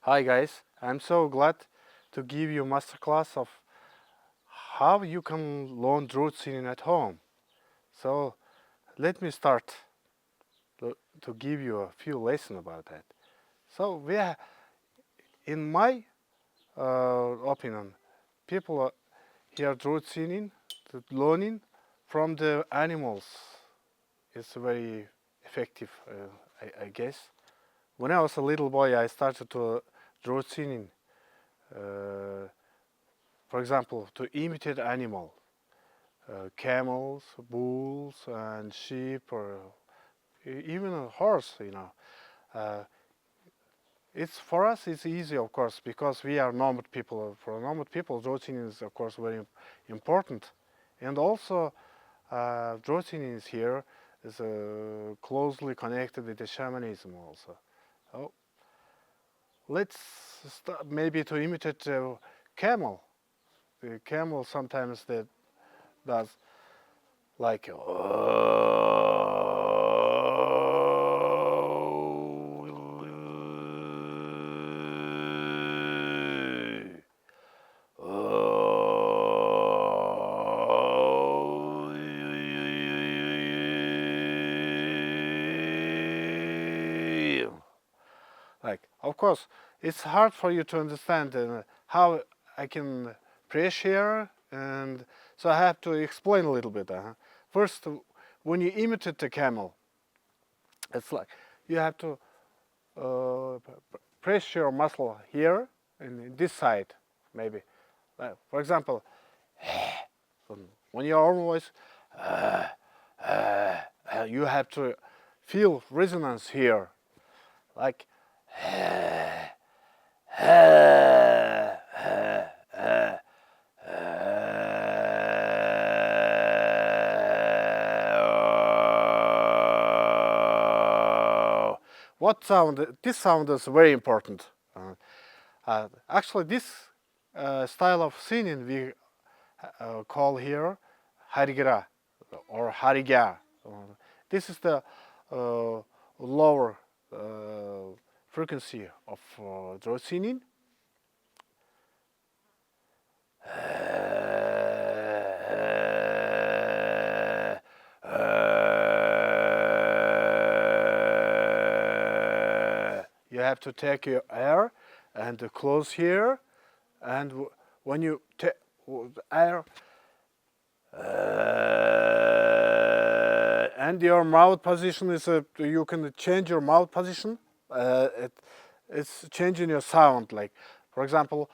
Hi guys, I'm so glad to give you masterclass of how you can learn drought singing at home. So let me start to give you a few lessons about that. So in my opinion, people hear drought singing, the learning from the animals. It's very effective, I guess. When I was a little boy, I started to drought singing. For example, to imitate animal, camels, bulls, and sheep, or even a horse. Uh, it's for us. It's easy, of course, because we are nomad people. For nomad people, droughting is, of course, very important, and also droughting is here is closely connected with the shamanism also. So let's start maybe to imitate camel. The camel sometimes that does like like, of course, it's hard for you to understand how I can press here, and so I have to explain a little bit. First, when you imitate the camel, it's like you have to press your muscle here and this side, maybe. For example, when your own voice, you have to feel resonance here, like. What sound? This sound is very important. Actually, this style of singing we call here harigira or hariga. This is the lower frequency of drought singing. You have to take your air and close here, and when you take air and your mouth position is you can change your mouth position. It's changing your sound. Like, for example,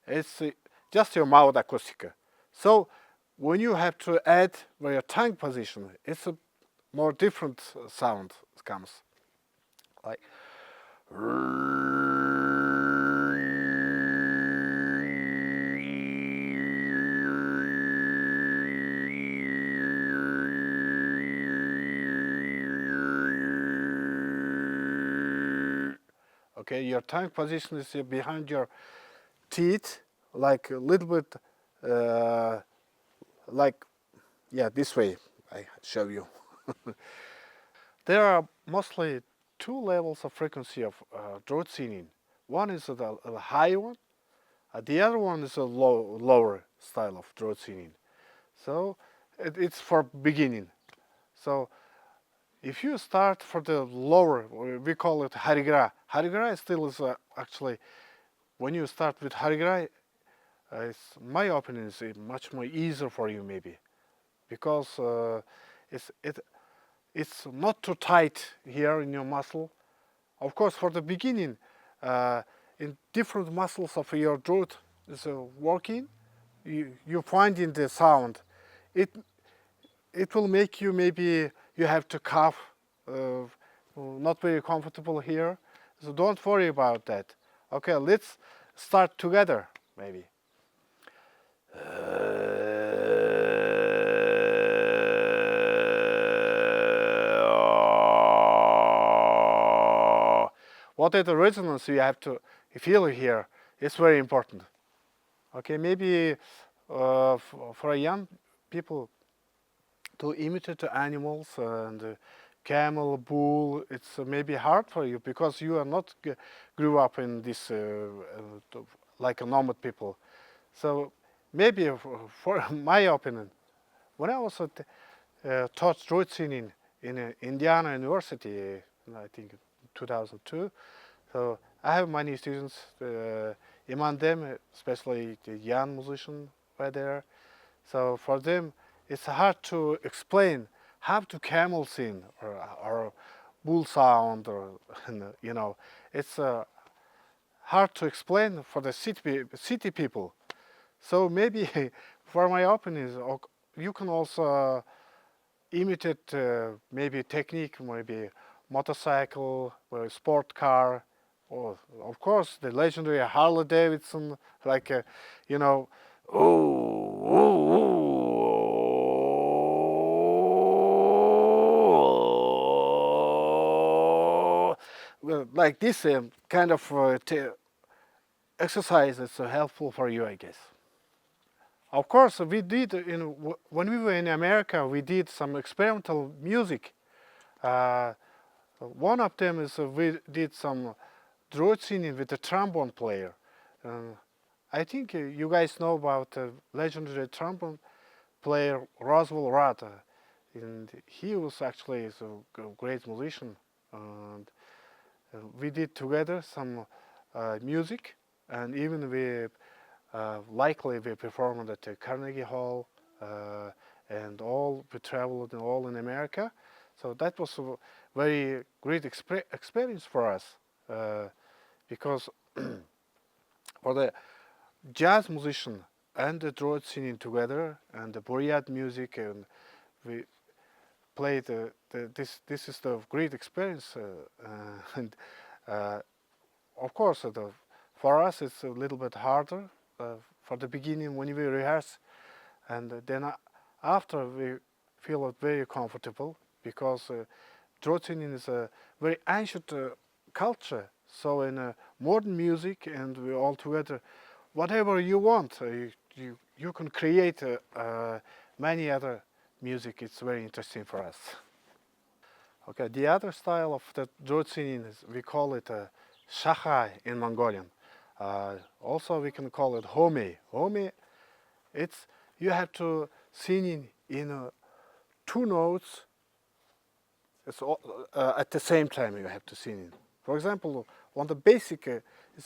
it's just your mouth acoustic. So when you have to add your tongue position, it's a more different sound comes. Like. Okay, your tongue position is behind your teeth, like a little bit, like, yeah, this way. I show you. There are mostly two levels of frequency of drought singing. One is the high one, the other one is a lower style of drought singing. So it's for beginning. So if you start for the lower, we call it harigra. Harigra still is actually, when you start with harigra, my opinion is much more easier for you maybe, because it's not too tight here in your muscle. Of course, for the beginning, in different muscles of your throat is working, you find in the sound, it will make you maybe you have to cough, not very comfortable here. So don't worry about that. Okay, let's start together maybe. What is the resonance you have to feel here? It's very important. Okay, maybe for young people to imitate the animals and camel, bull, it's maybe hard for you because you are not grew up in this like a nomad people. So maybe for my opinion, when I was taught throat singing in Indiana University, I think 2002. So I have many students, among them, especially the young musicians were there. So for them, it's hard to explain how to camel sing or bull sound or you know, it's hard to explain for the city people. So maybe, for my opinion, you can also imitate maybe technique, maybe motorcycle, or sport car, or of course the legendary Harley Davidson, like you know, well, like this kind of exercise is helpful for you, I guess. Of course, we did when we were in America, we did some experimental music. One of them is we did some throat singing with a trombone player. I think you guys know about the legendary trombone player Roswell Rudd, and he was actually a great musician. And we did together some music, and even we likely we performed at the Carnegie Hall, and we traveled all in America. So that was a very great experience for us, because for the jazz musician and the throat singing together and the Buryatia music, and we played this is the great experience, and of course for us it's a little bit harder for the beginning when we rehearse, and then after we feel very comfortable because throat singing is a very ancient culture. So in modern music and we all together, whatever you want, you can create many other music. It's very interesting for us. Okay, the other style of the throat singing is we call it shahai in Mongolian. Also, we can call it home. Home, it's you have to sing in two notes. It's all, at the same time you have to sing in. For example, on the basic,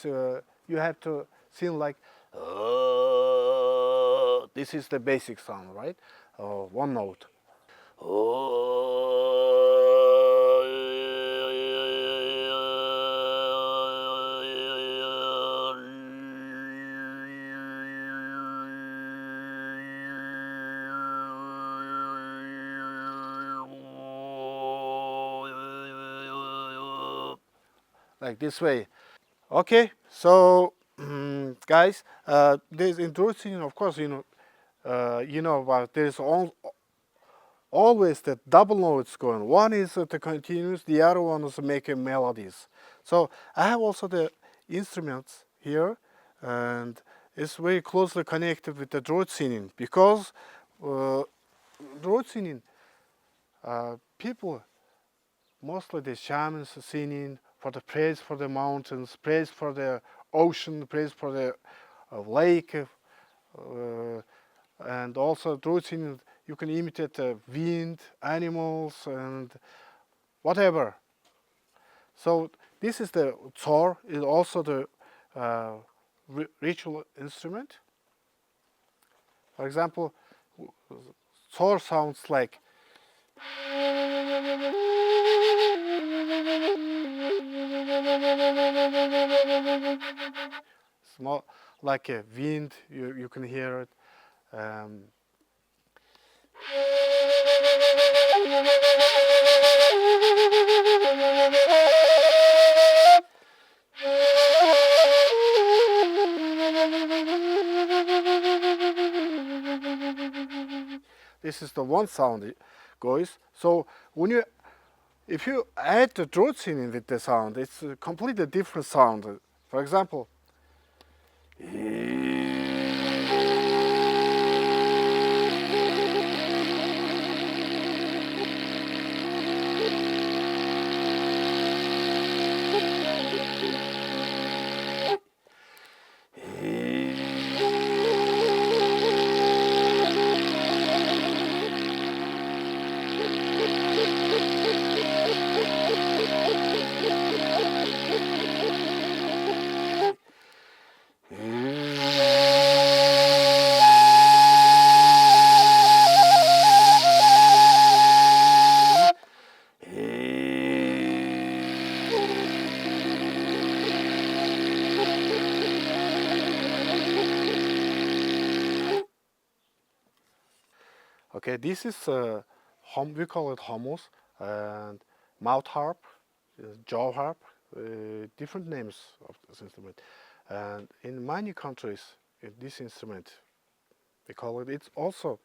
you have to sing like this is the basic sound, right? One note. Like this way. Okay, so guys, there's introducing, of course, you know about there's always the double notes going. One is the continuous, the other one is making melodies. So I have also the instruments here, and it's very closely connected with the throat singing because throat singing, people, mostly the shamans singing for the praise for the mountains, praise for the ocean, praise for the lake, and also throat singing. You can imitate the wind, animals, and whatever. So this is the tsor. Is also the ritual instrument. For example, tsor sounds like. Small, like a wind, you can hear it. This is the one sound it goes. So if you add the throat singing with the sound, it's a completely different sound. For example, Okay, this is we call it hummus and mouth harp, jaw harp, different names of this instrument. And in many countries, this instrument, they call it. It's also,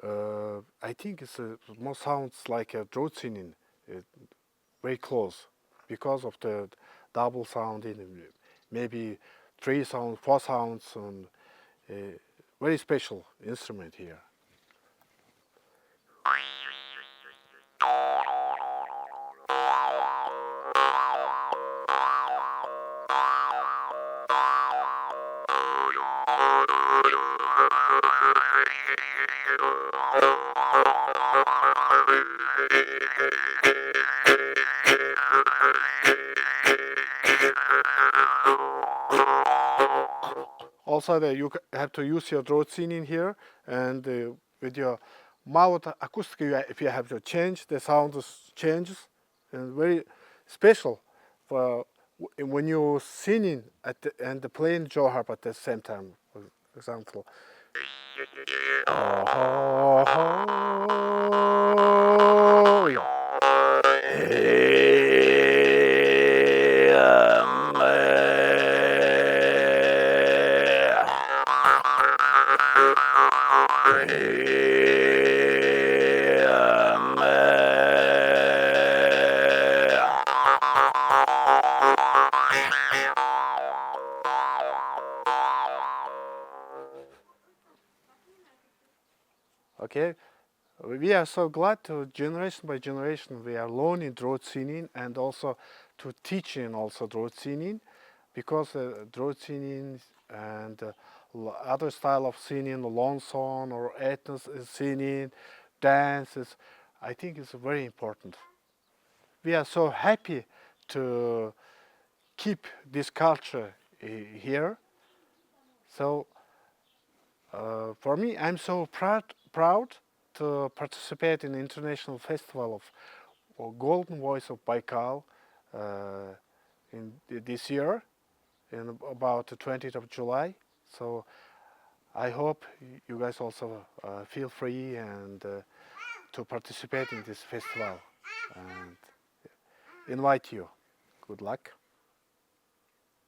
I think it's more sounds like a throat singing, very close, because of the double sounding, maybe 3 sounds, 4 sounds, and very special instrument here. Also, you have to use your throat singing here, and with your mouth acoustic, if you have to change, the sound changes, and very special for when you're singing and playing jaw harp at the same time. For example. Okay, we are so glad to generation by generation we are learning throat singing and also to teaching also throat singing, because throat singing and other style of singing, long song or ethnos singing, dances, I think it's very important. We are so happy to keep this culture here. So for me, I'm so proud to participate in the international festival of Golden Voice of Baykal in this year, in about the 20th of July. So I hope you guys also feel free and to participate in this festival, and invite you. Good luck.